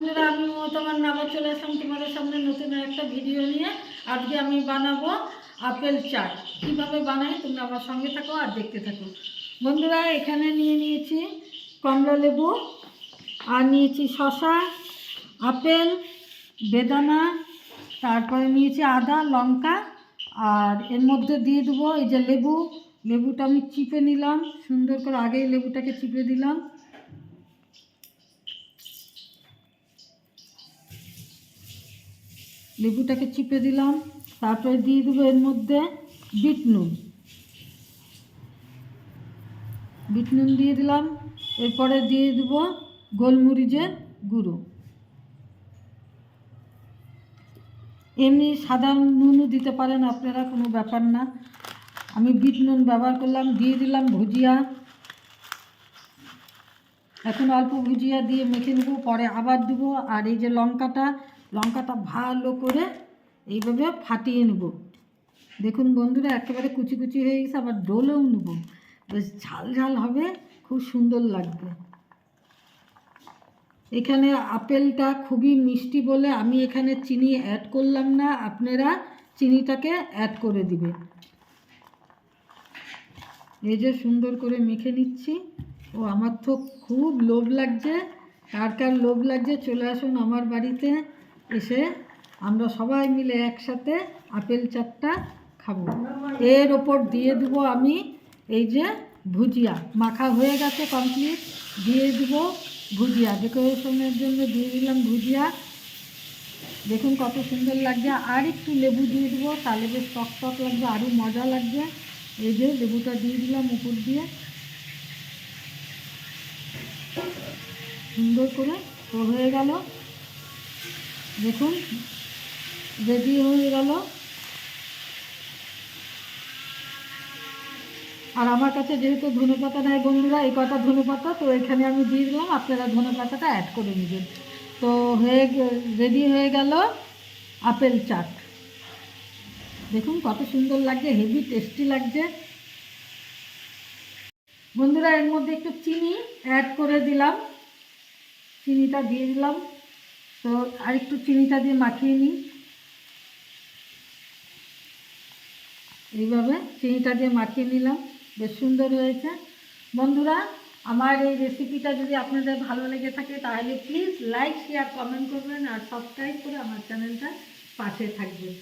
বন্ধুরা, আমি তোমার আবার চলে আসলাম তোমাদের সামনে নতুন একটা ভিডিও নিয়ে। আজকে আমি বানাবো আপেল চাট। কীভাবে বানাই তোমরা আমার সঙ্গে থাকো আর দেখতে থাকো। বন্ধুরা, এখানে নিয়ে নিয়েছি কমলা লেবু, আর নিয়েছি শসা, আপেল, বেদানা, তারপরে নিয়েছি আদা, লঙ্কা, আর এর মধ্যে দিয়ে দেবো এই যে লেবুটা আমি চিপে নিলাম সুন্দর করে। আগেই লেবুটাকে চিপে দিলাম। লেবুটাকে চিপে দিলাম। তারপরে দিয়ে দেবো এর মধ্যে বিট নুন দিয়ে দিলাম। এরপরে দিয়ে দেবো গোলমরিচের গুঁড়ো। এমনি সাদা নুনও দিতে পারেন আপনারা, কোনো ব্যাপার না। আমি বিট নুন ব্যবহার করলাম। দিয়ে দিলাম ভুজিয়া। এখন অল্প ভুজিয়া দিয়ে মেখে নেবো, পরে আবার দেবো। আর এই যে লঙ্কাটা ভালো করে এইভাবে ফাটিয়ে নেব। দেখুন বন্ধুরা, একেবারে কুচি কুচি হয়ে গেছে। আবার ডোলেও নেব, বেশ ঝাল ঝাল হবে, খুব সুন্দর লাগবে। এখানে আপেলটা খুবই মিষ্টি বলে আমি এখানে চিনি অ্যাড করলাম না, আপনারা চিনিটাকে অ্যাড করে দিবেন। এই যে সুন্দর করে মেখে নিচ্ছি। ও আমার তো খুব লোভ লাগছে। কার কার লোভ লাগছে চলে আসুন আমার বাড়িতে, এসে আমরা সবাই মিলে একসাথে আপেল চাটটা খাবো। এর ওপর দিয়ে দেবো আমি এই যে ভুজিয়া। মাখা হয়ে গেছে কমপ্লিট। দিয়ে দেবো ভুজিয়া, ডেকোরেশনের জন্য দিয়ে দিলাম ভুজিয়া। দেখুন কত সুন্দর লাগছে। আর একটু লেবু দিয়ে দেবো, তাহলে বেশ টক টক লাগবে, আরও মজা লাগবে। এই যে লেবুটা দিয়ে দিলাম উপর দিয়ে সুন্দর করে। তো হয়ে গেল, দেখুন রেডি হয়ে গেল। আর আমার কাছে যেহেতু ধনেপাতা নেই বন্ধুরা, এই কটা ধনেপাতা তো এখানে আমি দিয়ে দিলাম, আপনারা ধনেপাতাটা অ্যাড করে নেবেন। তো রেডি হয়ে গেল আপেল চাট। দেখুন কত সুন্দর লাগছে, হেভি টেস্টি লাগছে বন্ধুরা। এর মধ্যে একটু চিনি অ্যাড করে দিলাম, চিনিটা দিয়ে দিলাম। তো আর একটু চিনিটা দিয়ে মাখিয়ে নিই। এইভাবে চিনিটা দিয়ে মাখিয়ে নিলাম, বেশ সুন্দর হয়েছে বন্ধুরা। আমার এই রেসিপিটা যদি আপনাদের ভালো লেগে থাকে তাহলে প্লিজ লাইক, শেয়ার, কমেন্ট করবেন আর সাবস্ক্রাইব করে আমার চ্যানেলটা পাশে থাকবেন।